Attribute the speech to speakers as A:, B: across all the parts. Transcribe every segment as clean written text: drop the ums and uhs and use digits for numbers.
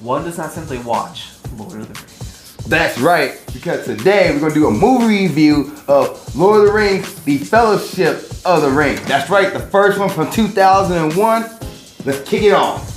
A: one does not simply watch Lord of the Rings.
B: That's right, because today we're going to do a movie review of Lord of the Rings, The Fellowship of the Ring. That's right, the first one from 2001. Let's kick it off.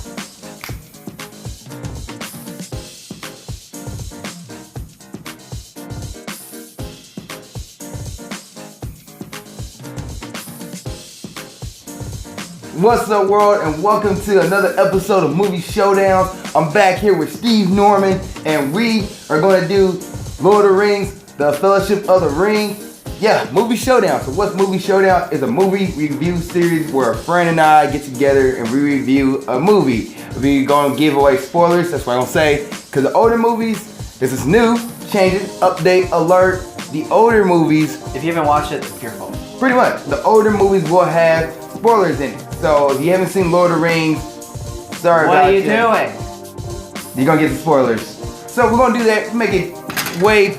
B: What's up, world, and welcome to another episode of Movie Showdowns. I'm back here with Steve Norman, and we are going to do Lord of the Rings, The Fellowship of the Ring. Yeah, Movie Showdown. So what's Movie Showdown? Is a movie review series where a friend and I get together and we review a movie. We're going to give away spoilers, that's what I'm going to say. Because the older movies, this is new, changes, update, alert. The older movies,
A: If you haven't watched it, it's your fault.
B: pretty much, the older movies will have spoilers in it. So if you haven't seen Lord of the Rings, sorry
A: What
B: about
A: are you
B: that.
A: doing?
B: You're gonna get some spoilers. So we're gonna do that, make it way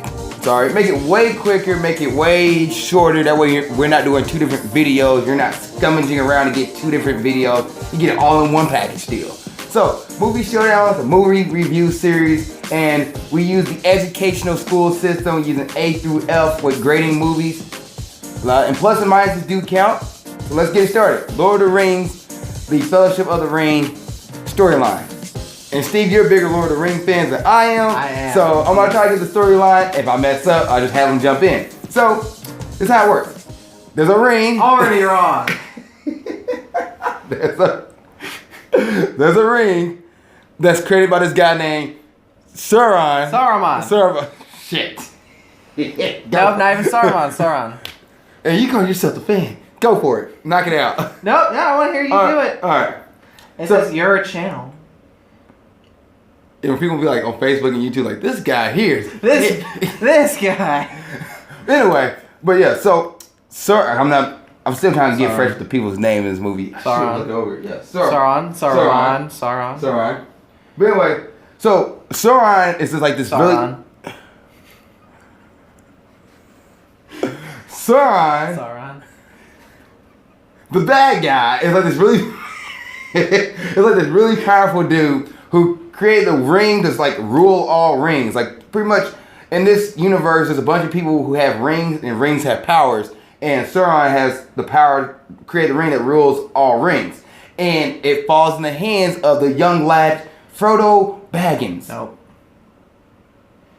B: quicker, make it way shorter. That way we're not doing two different videos. You're not scummaging around to get two different videos. You get it all in one package deal. So Movie Showdown is a movie review series, and we use the educational school system using A through F with grading movies. And plus and minuses do count. So let's get it started. Lord of the Rings, The Fellowship of the Ring storyline. And Steve, you're a bigger Lord of the Rings fan than I am.
A: I am.
B: So I'm gonna try to get the storyline. If I mess up, I'll just have him jump in. So this is how it works. There's a ring.
A: Already wrong.
B: There's a ring that's created by this guy named Sauron.
A: Saruman.
B: Shit.
A: Nope, not even Saruman. Sauron.
B: And you call yourself the fan. Go for it. Knock it out.
A: Nope, I want to hear you do it.
B: Alright.
A: It says your channel.
B: And people be like on Facebook and YouTube like, this guy here.
A: This guy.
B: Anyway, but yeah, so I'm still trying to get fresh with the people's name in this movie. I
A: Sauron.
B: should look over it. Yeah,
A: Sauron.
B: But anyway, so Sauron is just like this
A: Sauron.
B: Sauron, the bad guy, is like this really it's like this really powerful dude who created the ring that's like rule all rings. Like pretty much in this universe, there's a bunch of people who have rings, and rings have powers. And Sauron has the power to create the ring that rules all rings. And it falls in the hands of the young lad, Frodo Baggins.
A: Nope.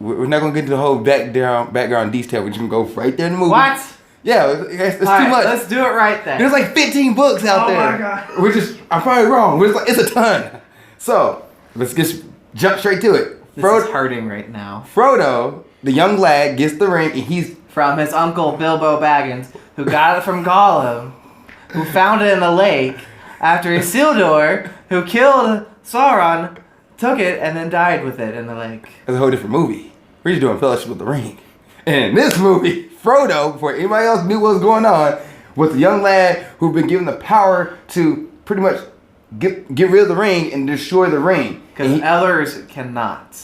B: We're not going to get into the whole background detail. We're just going to go right there in the movie.
A: What?
B: Yeah, it's too
A: Alright,
B: much.
A: let's do it right then.
B: There's like 15 books out there.
A: Oh my God.
B: I'm probably wrong. It's a ton. So, let's just jump straight to it.
A: This is hurting right now.
B: Frodo, the young lad, gets the ring, and he's
A: From his uncle Bilbo Baggins, who got it from Gollum, who found it in the lake after Isildur, who killed Sauron, took it and then died with it in the lake.
B: That's a whole different movie. We're just doing Fellowship of the Ring. And in this movie, Frodo, before anybody else knew what was going on, was a young lad who'd been given the power to pretty much get rid of the ring and destroy the ring.
A: Because others cannot.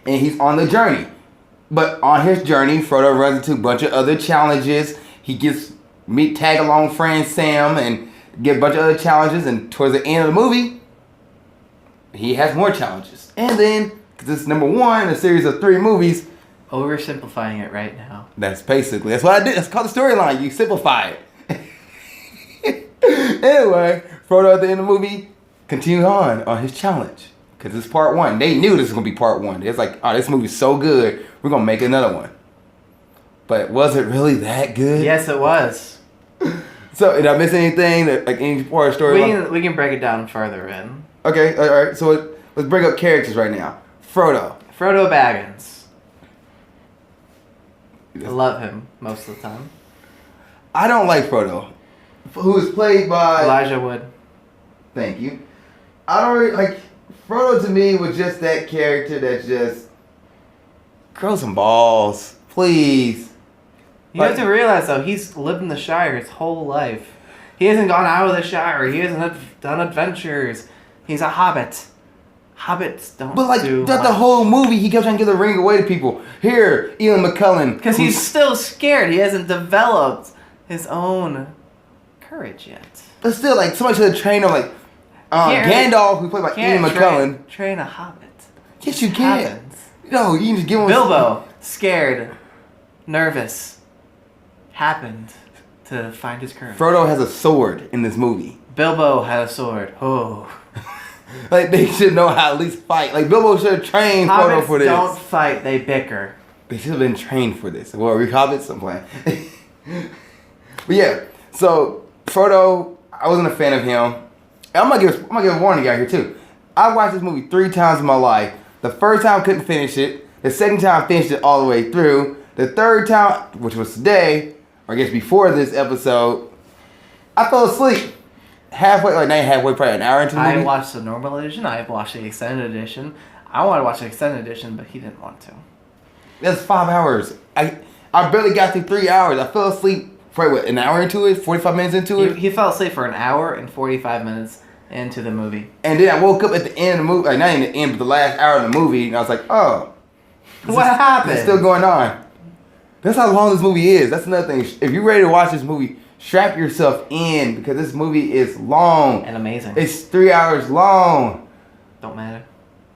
B: And he's on the journey. But on his journey, Frodo runs into a bunch of other challenges. He gets tag along friend Sam and get a bunch of other challenges. And towards the end of the movie, he has more challenges. And then, because this is number one in a series of 3 movies.
A: Oversimplifying it right now.
B: That's what I did. That's called the storyline. You simplify it. Anyway, Frodo at the end of the movie continued on his challenge. Because it's part 1. They knew this was going to be part 1. It's like, oh, this movie's so good, we're going to make another one. But was it really that good?
A: Yes, it was.
B: So, did I miss anything? Like any part of the storyline?
A: We can break it down further in.
B: Okay, alright. So, let's bring up characters right now. Frodo
A: Baggins. I love him most of the time.
B: I don't like Frodo. Who is played by
A: Elijah Wood.
B: Thank you. I don't really like Frodo. To me was just that character that just grow some balls, please.
A: You have to realize though, he's lived in the Shire his whole life. He hasn't gone out of the Shire. He hasn't done adventures. He's a hobbit. Hobbits don't.
B: But like
A: do
B: throughout the
A: much.
B: whole movie, he kept trying to give the ring away to people. Here, Ian McKellen,
A: Because he's still scared. He hasn't developed his own courage yet.
B: But still, like somebody should have trained him. Like
A: Can't really-
B: Gandalf, who played by Ian McKellen.
A: Train a hobbit.
B: Yes, you can.
A: Happens.
B: No, you can just give him
A: Bilbo, scared, nervous, happened to find his courage.
B: Frodo has a sword in this movie.
A: Bilbo had a sword. Oh.
B: Like, they should know how to at least fight. Like, Bilbo should have trained Frodo for this.
A: Don't fight, they bicker.
B: They should have been trained for this. Well, we hobbits, I'm playing. But yeah, so Frodo, I wasn't a fan of him. I'm gonna give a warning out here too. I watched this movie 3 times in my life. The first time I couldn't finish it. The second time I finished it all the way through. The third time, which was today, or I guess before this episode, I fell asleep. Halfway, like not halfway, probably an hour into the movie.
A: I watched the normal edition. I watched the extended edition. I wanted to watch the extended edition, but he didn't want to.
B: That's 5 hours. I barely got through 3 hours. I fell asleep for what, an hour into it, 45 minutes into it.
A: He fell asleep for an hour and 45 minutes into the movie.
B: And then I woke up at the end of the movie, like not in the end, but the last hour of the movie, and I was like, oh,
A: What happened?
B: it's still going on. That's how long this movie is. That's another thing. If you're ready to watch this movie, strap yourself in because this movie is long.
A: And amazing.
B: It's 3 hours long.
A: Don't matter.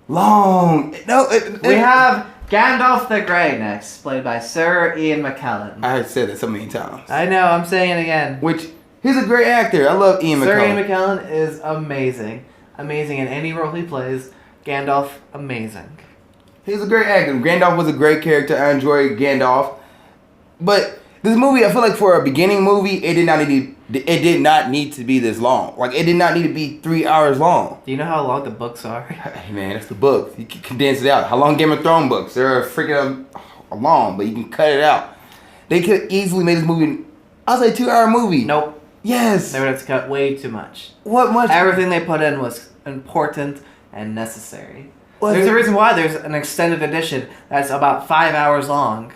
B: Long. No,
A: We have Gandalf the Grey next, played by Sir Ian McKellen.
B: I had said that so many times.
A: I know, I'm saying it again.
B: Which, he's a great actor. I love Ian
A: Sir
B: McKellen.
A: Ian McKellen is amazing. Amazing in any role he plays. Gandalf, amazing.
B: He's a great actor. Gandalf was a great character. I enjoyed Gandalf. But this movie, I feel like for a beginning movie, it did not need to be this long. Like, it did not need to be 3 hours long.
A: Do you know how long the books are?
B: Hey man, that's the book. You can condense it out. How long Game of Thrones books? They're freaking long, but you can cut it out. They could easily make this movie, I'll say 2 hour movie.
A: Nope.
B: Yes.
A: They would have to cut way too much.
B: What much?
A: Everything they put in was important and necessary.
B: Was
A: There's
B: it?
A: a reason why there's an extended edition that's about 5 hours long.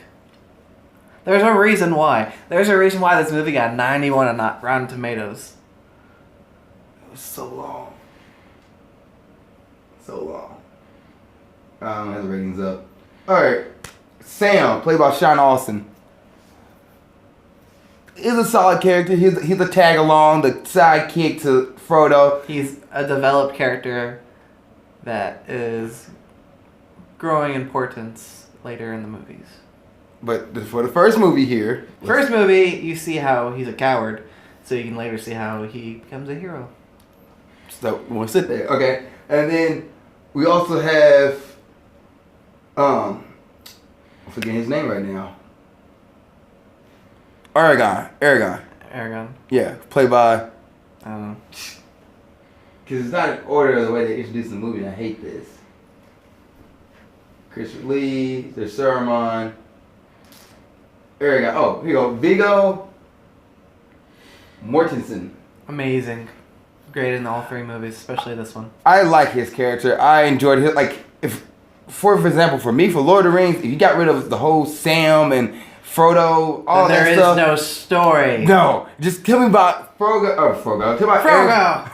A: There's a reason why. There's a reason why this movie got 91 on Rotten Tomatoes.
B: It was so long. So long. I don't have the ratings up. Alright. Sam, played by Sean Austin. He's a solid character. He's a tag along, the sidekick to Frodo.
A: He's a developed character that is growing importance later in the movies.
B: But for the first movie here.
A: First movie, you see how he's a coward, so you can later see how he becomes a hero.
B: So we'll sit there. Okay. And then we also have I'm forgetting his name right now. Aragorn. Yeah, played by.
A: I don't know.
B: Because it's not in order of the way they introduce the movie, and I hate this. Christopher Lee, there's Saruman. Aragorn. Oh, here you go. Viggo Mortensen.
A: Amazing. Great in all 3 movies, especially this one.
B: I like his character. I enjoyed his, like, for example, for me, for Lord of the Rings, if you got rid of the whole Sam and Frodo, all
A: then
B: that stuff.
A: there is no story.
B: No, just tell me about Frodo. Tell me about
A: Frodo!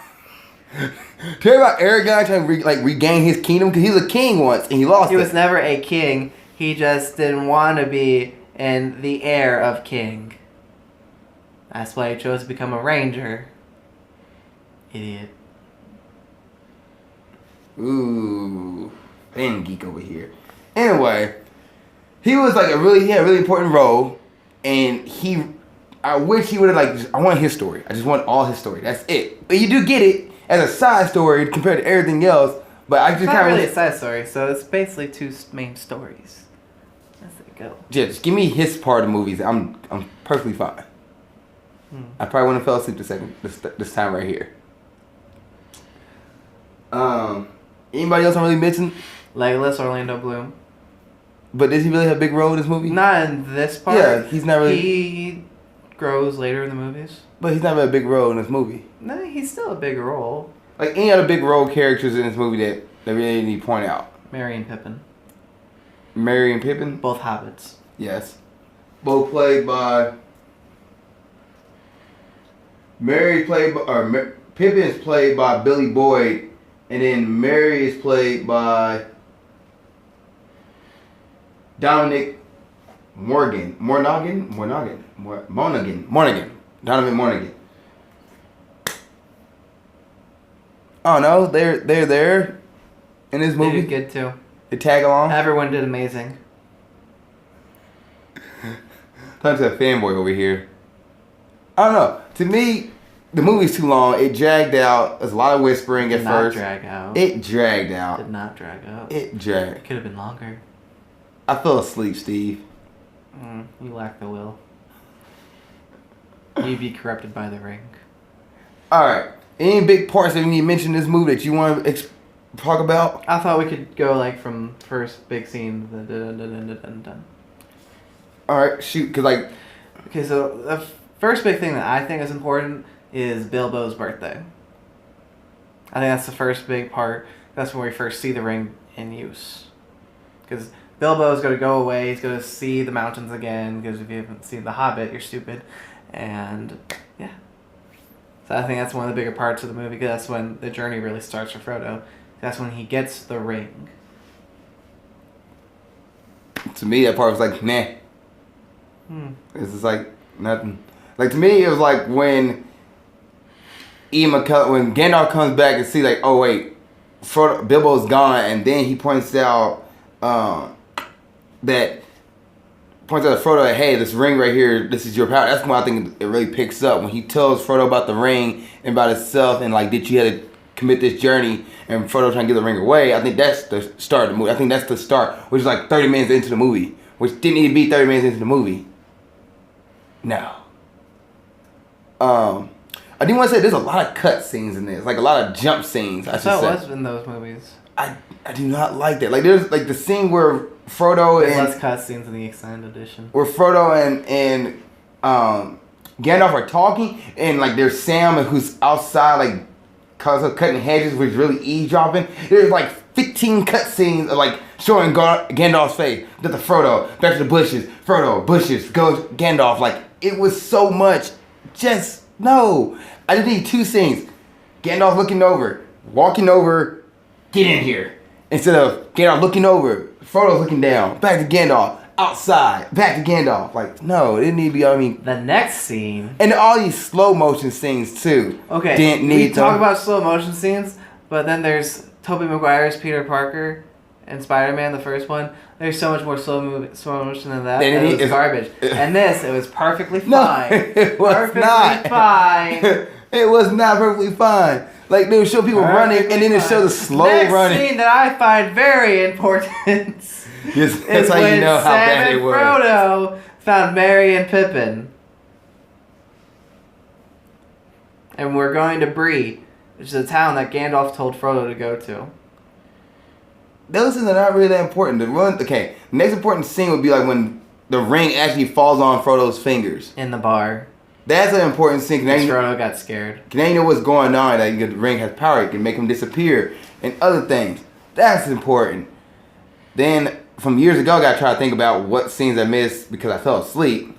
B: Tell me about Aragorn trying to regain his kingdom because he was a king once and he lost
A: He
B: it.
A: was never a king. He just didn't want to be in the heir of king. That's why he chose to become a ranger. Idiot.
B: Ooh, fan geek over here. Anyway, he was like he had a really important role, and I wish he would have I want his story. I just want all his story. That's it. But you do get it as a side story compared to everything else. But I just
A: It's
B: kind
A: not
B: of
A: really a side story, so it's basically 2 main stories. As they go.
B: just give me his part of the movies. I'm perfectly fine. I probably wouldn't have fell asleep this time right here. Anybody else I'm really missing?
A: Legolas, Orlando Bloom.
B: But does he really have a big role in this movie?
A: Not in this part.
B: Yeah, he's not really.
A: He grows later in the movies.
B: But he's not really a big role in this movie.
A: No, he's still a big role.
B: Like any other big role characters in this movie that really need to point out.
A: Merry and Pippin.
B: Merry and Pippin?
A: Both hobbits.
B: Yes. Both played by. Pippin is played by Billy Boyd, and then Merry is played by Dominic Monaghan. Donovan Monaghan. Oh no, they're there in this movie.
A: They did good too.
B: to tag along?
A: Everyone did amazing.
B: Talking to a fanboy over here. I don't know. To me, the movie's too long. It dragged out. There's a lot of whispering at first.
A: Did not drag out.
B: It dragged out.
A: Did not drag out.
B: It dragged.
A: It could have been longer.
B: I fell asleep, Steve.
A: You lack the will. You'd be corrupted by the ring.
B: Alright. Any big parts that you need to mention in this movie that you want to talk about?
A: I thought we could go like from first big scene. Dun.
B: Alright, shoot. Because like...
A: Okay, so the first big thing that I think is important is Bilbo's birthday. I think that's the first big part. That's when we first see the ring in use. Because Bilbo's going to go away. He's going to see the mountains again. Because if you haven't seen The Hobbit, you're stupid. And, yeah. So I think that's one of the bigger parts of the movie. Because that's when the journey really starts for Frodo. That's when he gets the ring.
B: To me, that part was like, meh. It's just like, nothing. Like, to me, it was like when McKellen, when Gandalf comes back and see like, oh wait, Frodo, Bilbo's gone, and then he points out that Frodo, hey, this ring right here, this is your power. That's when I think it really picks up, when he tells Frodo about the ring and about himself, and like that you had to commit this journey, and Frodo trying to give the ring away. I think that's the start of the movie. I think that's the start, which is like 30 minutes into the movie, which didn't need to be 30 minutes into the movie. No. I do want to say there's a lot of cut scenes in this, like a lot of jump scenes. I
A: thought it was in those movies.
B: I do not like that. Like there's like the scene where Frodo
A: There's
B: and
A: less cut scenes in the extended edition.
B: Where Frodo and Gandalf are talking, and like there's Sam who's outside like cutting hedges, which is really eavesdropping. There's like 15 cut scenes of like showing Gandalf's face. That the Frodo back to the bushes. Frodo bushes goes Gandalf. Like it was so much. Just no. I just need two scenes. Gandalf looking over, walking over, get in here. Instead of Gandalf looking over, Frodo's looking down, back to Gandalf, outside, back to Gandalf. Like, no, it didn't need to be, I mean.
A: The next scene.
B: And all these slow motion scenes, too.
A: Okay,
B: didn't need
A: we talk about slow motion scenes, but then there's Tobey Maguire's Peter Parker and Spider-Man, the first one. There's so much more slow motion than that. And it was garbage. And this, it was perfectly fine.
B: No, it was
A: perfectly
B: not.
A: fine.
B: It was not perfectly fine. Like, they would show people running, and then it show the slow running.
A: Next scene that I find very important
B: yes, that's how you know how bad it was.
A: Frodo found Merry and Pippin. And we're going to Bree, which is a town that Gandalf told Frodo to go to.
B: Those things are not really that important. The next important scene would be like when the ring actually falls on Frodo's fingers.
A: In the bar.
B: That's an important scene.
A: Because Frodo got scared.
B: Now you know what's going on. That the ring has power. It can make him disappear. And other things. That's important. Then, from years ago, I got to try to think about what scenes I missed because I fell asleep.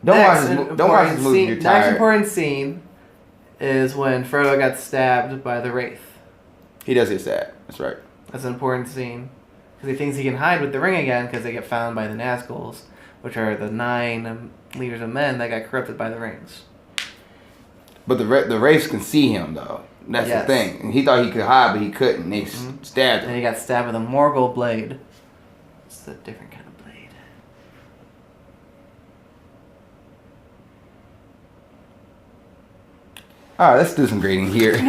B: Don't watch this movie if you're tired.
A: Next important scene is when Frodo got stabbed by the Wraith.
B: He does get stabbed. That's right.
A: That's an important scene. Because he thinks he can hide with the ring again because they get found by the Nazguls, which are the 9 leaders of men that got corrupted by the rings.
B: But the Wraiths can see him, though. That's the thing. And he thought he could hide, but he couldn't. They stabbed him.
A: And he got stabbed with a Morgul blade. It's a different kind of blade.
B: All right, let's do some grading here.
A: Don't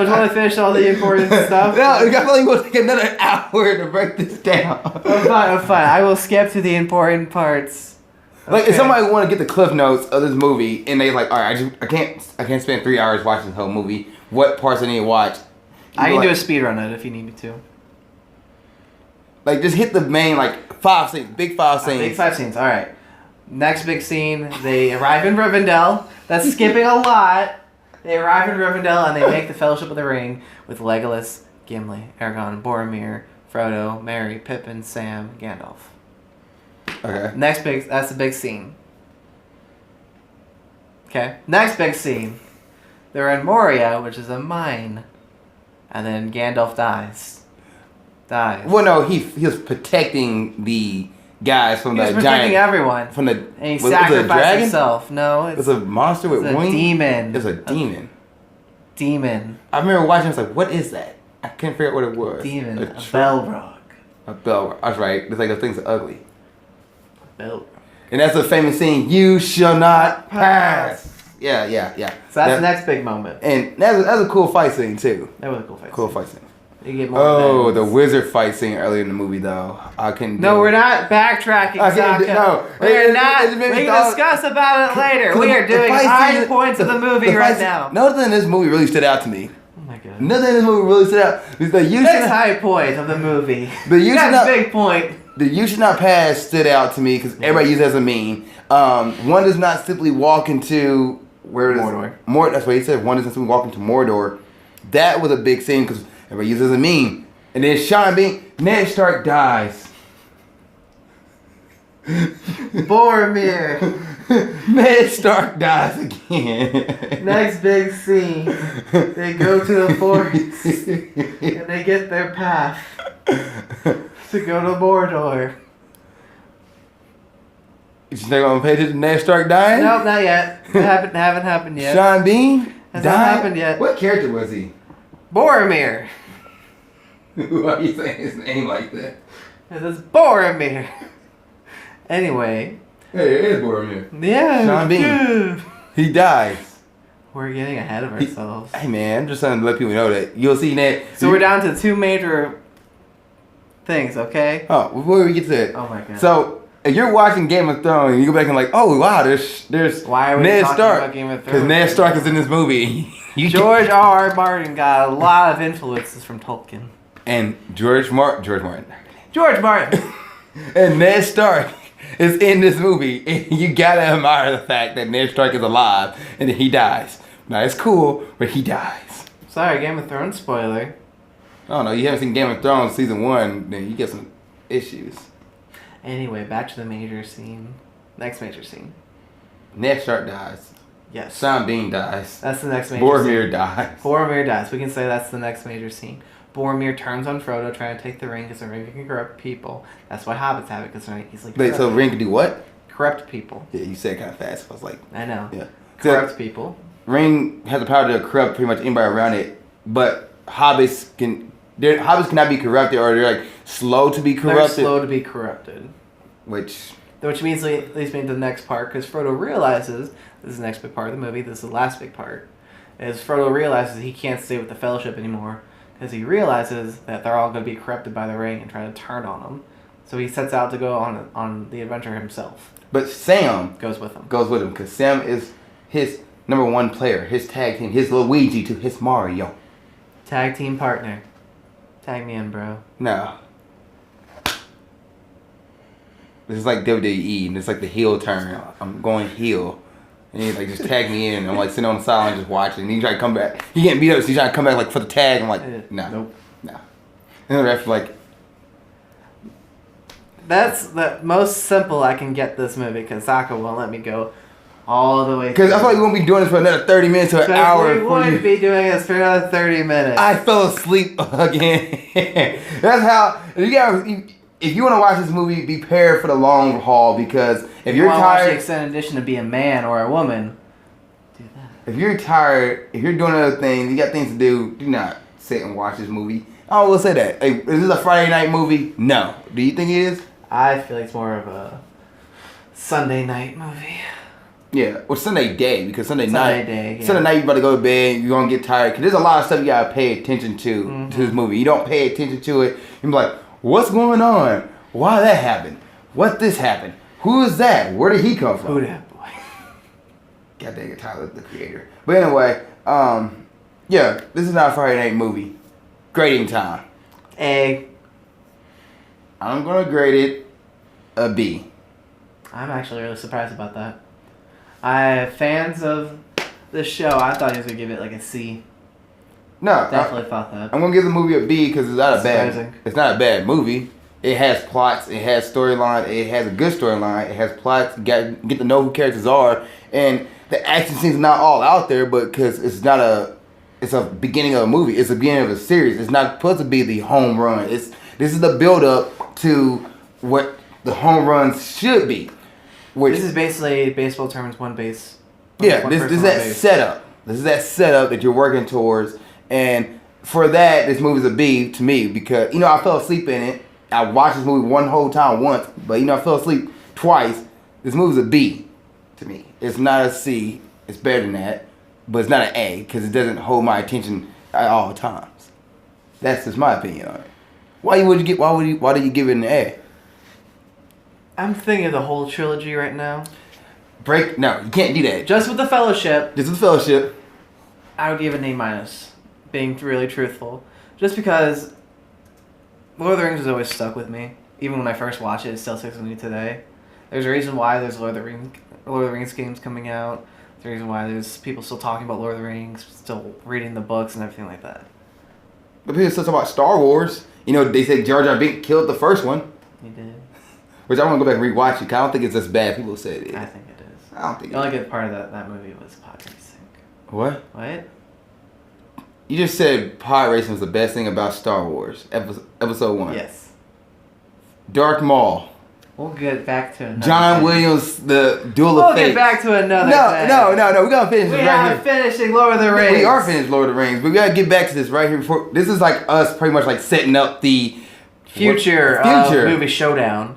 A: you want to finish all the important stuff?
B: No, I feel like we'll take another hour to break this down.
A: I'm fine. I will skip to the important parts.
B: Like if somebody want to get the cliff notes of this movie and they like, all right, I can't spend 3 hours watching this whole movie. What parts I need to watch?
A: I can do a speed run it if you need me to.
B: Like just hit the main like 5 scenes, big 5 scenes.
A: Big 5 scenes. All right. Next big scene, they arrive in Rivendell. That's skipping a lot. They arrive in Rivendell and they make the Fellowship of the Ring with Legolas, Gimli, Aragorn, Boromir, Frodo, Merry, Pippin, Sam, Gandalf.
B: Okay.
A: That's the big scene. Okay. Next big scene. They're in Moria, which is a mine. And then Gandalf dies.
B: Well, no, he was protecting the guys from the giant.
A: He was protecting everyone.
B: From the.
A: And he sacrificed himself. No,
B: it's a monster with wings.
A: It's a demon.
B: It's a demon.
A: Demon.
B: I remember watching. I was like, "What is that?" I can't figure out what it was.
A: Demon. A Balrog.
B: A Balrog. That's right. It's like those things are ugly.
A: Balrog.
B: And that's a famous scene. You shall not pass. Yeah.
A: So that's the next big moment.
B: And that's a cool fight scene too.
A: That was a cool fight.
B: Cool fight scene.
A: You get more
B: the wizard fight scene earlier in the movie though. I couldn't.
A: No, we're not backtracking, Zakka.
B: No,
A: we're not. We can discuss about it later. We are doing high points of the movie right now.
B: Nothing in this movie really stood out to me.
A: Oh my god.
B: Nothing in this movie really stood out.
A: Next high point of the movie.
B: Next
A: big point.
B: The "you should not pass" stood out to me because everybody uses it as a meme. One does not simply walk into Mordor. That's what he said. One does not simply walk into Mordor. That was a big scene because everybody uses it as a meme. And then Sean Bean, Ned Stark dies.
A: Boromir.
B: Ned Stark dies again.
A: Next big scene. They go to the forest and they get their path to go to Mordor.
B: You think I'm gonna pay attention to Ned Stark dying?
A: Nope, not yet. Haven't happened yet.
B: Sean Bean
A: Has not happened yet.
B: What character was he?
A: Boromir.
B: Why are you saying his name like that?
A: This is Boromir. Anyway.
B: Hey, it is Boromir.
A: Yeah.
B: Sean Bean.
A: Good.
B: He dies.
A: We're getting ahead of ourselves.
B: Hey man, I'm just trying to let people know that you'll see Ned.
A: So we're down to 2 major things, okay?
B: Oh, before we get to that.
A: Oh my god.
B: So if you're watching Game of Thrones and you go back and like, oh wow, there's
A: why are we
B: Ned
A: talking
B: Stark
A: about Game of Thrones?
B: because Ned Stark is in this movie.
A: George R. Martin got a lot of influences from Tolkien.
B: And George Martin. And Ned Stark is in this movie. And you gotta admire the fact that Ned Stark is alive and that he dies. Now it's cool, but he dies.
A: Sorry, Game of Thrones spoiler.
B: Oh no, you haven't seen Game of Thrones season 1, then you get some issues.
A: Anyway, back to the major scene. Next major scene.
B: Ned Stark dies.
A: Yes.
B: Sean Bean dies.
A: That's the next major
B: Boromir dies.
A: Boromir dies. We can say that's the next major scene. Boromir turns on Frodo trying to take the ring because the ring can corrupt people. That's why hobbits have it because he's like.
B: Wait, so the ring can do what?
A: Corrupt people.
B: Yeah, you said it kind of fast. I was like.
A: I know.
B: Yeah.
A: Corrupt people.
B: Ring has the power to corrupt pretty much anybody around it, but hobbits cannot be corrupted, or they're like slow to be corrupted.
A: They're slow to be corrupted.
B: Which
A: means at least the next part, because Frodo realizes this is the next big part of the movie. This is the last big part. Is Frodo realizes he can't stay with the Fellowship anymore because he realizes that they're all going to be corrupted by the ring and try to turn on him. So he sets out to go on the adventure himself.
B: But Sam
A: goes with him
B: because Sam is his number 1 player, his tag team, his Luigi to his Mario.
A: Tag team partner. Tag me in, bro.
B: No. This is like WWE, and it's like the heel turn. I'm going heel. And he's like, just tag me in. And I'm like sitting on the sideline just watching. And he try to come back. He getting beat up, so he's trying to come back like for the tag. I'm like, nah.
A: Nope.
B: Nah. And the ref like...
A: That's the most simple I can get this movie, because Zakka won't let me go all the way.
B: Because I feel like we won't be doing this for another 30 minutes or an hour.
A: We won't be doing this for another 30 minutes.
B: I fell asleep again. That's how... If you want to watch this movie, be prepared for the long haul, because if you're
A: tired,
B: tired,
A: watch the extended edition to be a man or a woman, do that.
B: If you're tired, if you're doing other things, you got things to do, do not sit and watch this movie. I will say that. Hey, is this a Friday night movie? No. Do you think it is?
A: I feel like it's more of a Sunday night movie.
B: Yeah, or Sunday day, because Sunday night you about to go to bed, you're going to get tired, because there's a lot of stuff you got to pay attention to this movie. You don't pay attention to it, you're like, what's going on? Why that happened? What this happened? Who is that? Where did he come from?
A: Who that boy?
B: God dang it, Tyler, the creator. But anyway, yeah, this is not a Friday night movie. Grading time.
A: A.
B: I'm going to grade it a B.
A: I'm actually really surprised about that. Fans of this show, I thought he was going to give it like a C.
B: No,
A: definitely thought that.
B: I'm gonna give the movie a B because it's not a bad movie. It has plots, it has storyline, it has a good storyline, it has plots. You get to know who characters are, and the action scenes are not all out there, but because it's a beginning of a movie, it's the beginning of a series. It's not supposed to be the home run. This is the build up to what the home runs should be.
A: This is basically baseball terms, one base.
B: This is that setup. This is that setup that you're working towards. And for that, this movie's a B to me because, I fell asleep in it. I watched this movie one whole time once, but, I fell asleep twice. This movie's a B to me. It's not a C. It's better than that. But it's not an A because it doesn't hold my attention at all times. That's just my opinion on it. Why did you give it an A?
A: I'm thinking of the whole trilogy right now.
B: No, you can't do that.
A: Just with the Fellowship.
B: I
A: would give it an A-, being really truthful. Just because Lord of the Rings has always stuck with me. Even when I first watched it, it still sticks with me today. There's a reason why there's Lord of the Rings games coming out. There's a reason why there's people still talking about Lord of the Rings, still reading the books and everything like that.
B: But people still talk about Star Wars. They said Jar Jar Binks killed the first one.
A: He did.
B: Which I want to go back and rewatch it because I don't think it's as bad. People say it is.
A: I think it is.
B: I don't think
A: the only good part of that movie was pod racing.
B: What?
A: What?
B: You just said pod racing was the best thing about Star Wars. Episode 1.
A: Yes.
B: Darth Maul.
A: We'll get back to another
B: John
A: thing.
B: Williams, the Duel of Fate.
A: We'll get back to another thing.
B: No. We're going to finish this right here.
A: We are finishing Lord of the Rings.
B: We are finished Lord of the Rings. But we got to get back to this right here before. This is like us pretty much like setting up the
A: future of Movie Showdown.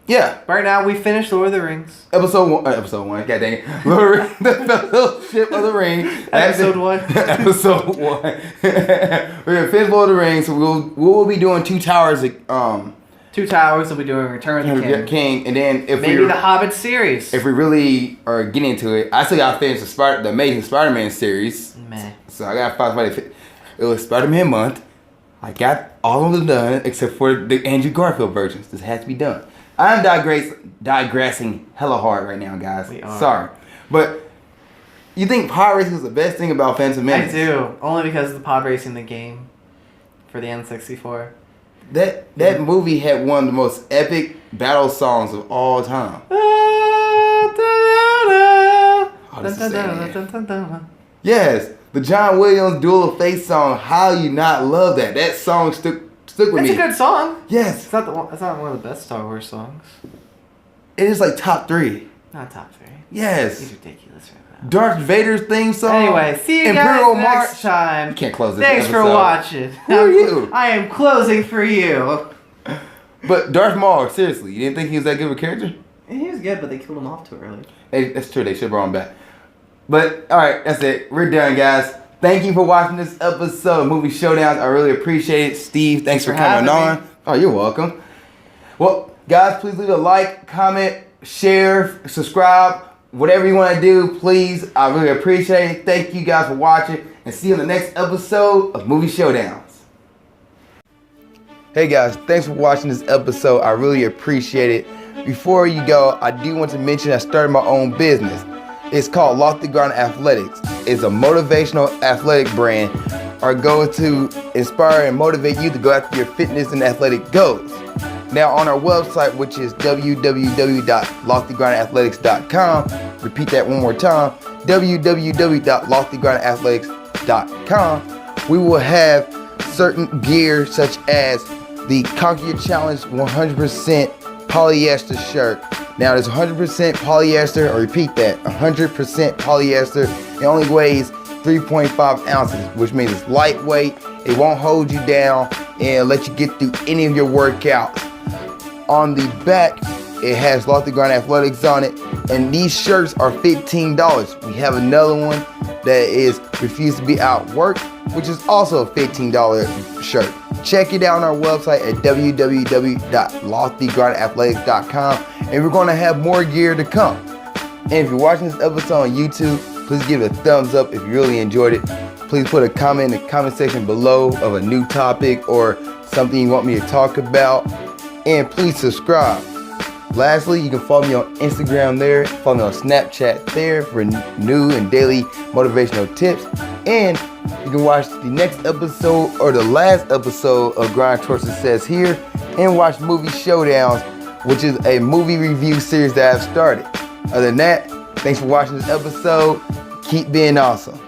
B: Yeah.
A: Right now, we finished Lord of the Rings.
B: Episode 1. God dang it. Lord of the Rings, the Fellowship of the Ring.
A: Episode 1.
B: Episode 1. We're going to finish Lord of the Rings. So we'll be doing Two Towers.
A: 2 Towers. We'll be doing Return of the
B: King. And then
A: maybe the Hobbit series.
B: If we really are getting into it, I still got to finish the Amazing Spider-Man series.
A: Meh.
B: So I got to find somebody. It was Spider-Man month. I got all of them done except for the Andrew Garfield versions. This has to be done. I'm digressing hella hard right now, guys.
A: We are.
B: Sorry. But you think pod racing is the best thing about Phantom Menace?
A: I do. Only because of the pod racing the game for the N64.
B: That movie had one of the most epic battle songs of all time. Yes, the John Williams Duel of Fate song. How you not love that? That song stuck with me.
A: It's a good song.
B: Yes,
A: It's not one of the best Star Wars songs.
B: it is like top 3.
A: Not top 3.
B: Yes,
A: He's ridiculous right now.
B: Darth Vader's theme song.
A: Anyway, see you
B: Imperial
A: guys
B: March.
A: next time.
B: You can't close this
A: Thanks for
B: episode.
A: watching.
B: Who are you?
A: I am closing for you.
B: But Darth Maul, seriously, you didn't think he was that good of a character?
A: He was good, but they killed him off too early.
B: Hey, that's true. They should have brought him back. But all right, that's it. We're done, guys. Thank you for watching this episode of Movie Showdowns. I really appreciate it. Steve, thanks for coming on. Oh, you're welcome. Well, guys, please leave a like, comment, share, subscribe, whatever you want to do. Please, I really appreciate it. Thank you guys for watching, and see you on the next episode of Movie Showdowns. Hey guys, thanks for watching this episode. I really appreciate it. Before you go, I do want to mention I started my own business. It's called Lofty Ground Athletics. It's a motivational athletic brand. Our goal is to inspire and motivate you to go after your fitness and athletic goals. Now on our website, which is www.loftygroundathletics.com, repeat that one more time, www.loftygroundathletics.com, we will have certain gear such as the Conquer Your Challenge 100% polyester shirt. Now it's 100% polyester, or repeat that, 100% polyester. It only weighs 3.5 ounces, which means it's lightweight. It won't hold you down and let you get through any of your workouts. On the back, it has Lofty Ground Athletics on it, and these shirts are $15. We have another one that is Refuse to Be Outworked, which is also a $15 shirt. Check it out on our website at www.loftygroundathletics.com, and we're going to have more gear to come. And if you're watching this episode on YouTube, please give it a thumbs up if you really enjoyed it. Please put a comment in the comment section below of a new topic or something you want me to talk about. And please subscribe. Lastly, you can follow me on Instagram there, follow me on Snapchat there for new and daily motivational tips. And you can watch the next episode or the last episode of Grind Towards Success here, and watch Movie Showdowns, which is a movie review series that I've started. Other than that, thanks for watching this episode. Keep being awesome.